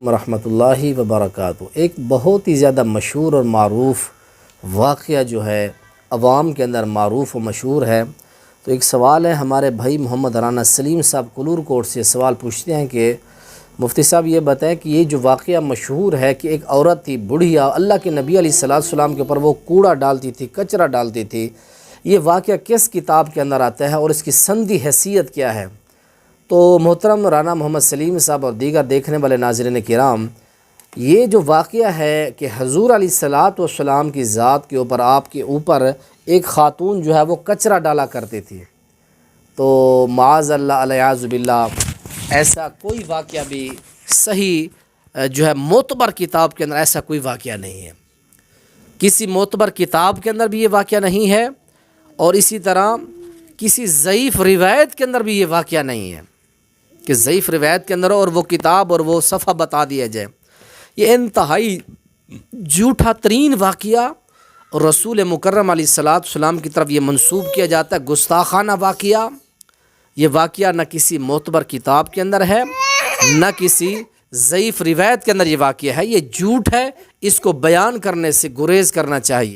ورحمۃ اللہ وبرکاتہ۔ ایک بہت ہی زیادہ مشہور اور معروف واقعہ جو ہے عوام کے اندر معروف و مشہور ہے۔ تو ایک سوال ہے، ہمارے بھائی محمد رانا سلیم صاحب کلور کوٹ سے سوال پوچھتے ہیں کہ مفتی صاحب یہ بتائیں کہ یہ جو واقعہ مشہور ہے کہ ایک عورت تھی بڑھیا، اللہ کے نبی علیہ السلام کے اوپر وہ کوڑا ڈالتی تھی، کچرا ڈالتی تھی، یہ واقعہ کس کتاب کے اندر آتا ہے اور اس کی سندی حیثیت کیا ہے؟ تو محترم رانا محمد سلیم صاحب اور دیگر دیکھنے والے ناظرین کرام، یہ جو واقعہ ہے کہ حضور علیہ السلام کی ذات کے اوپر، آپ کے اوپر ایک خاتون جو ہے وہ کچرا ڈالا کرتی تھی، تو معاذ اللہ الیاذ باللہ ایسا کوئی واقعہ بھی صحیح جو ہے معتبر کتاب کے اندر ایسا کوئی واقعہ نہیں ہے، کسی معتبر کتاب کے اندر بھی یہ واقعہ نہیں ہے، اور اسی طرح کسی ضعیف روایت کے اندر بھی یہ واقعہ نہیں ہے کہ ضعیف روایت کے اندر اور وہ کتاب اور وہ صفحہ بتا دیا جائے۔ یہ انتہائی جھوٹا ترین واقعہ اور رسول مکرم علیہ السلام کی طرف یہ منسوب کیا جاتا ہے، گستاخانہ واقعہ۔ یہ واقعہ نہ کسی معتبر کتاب کے اندر ہے، نہ کسی ضعیف روایت کے اندر یہ واقعہ ہے، یہ جھوٹ ہے، اس کو بیان کرنے سے گریز کرنا چاہیے۔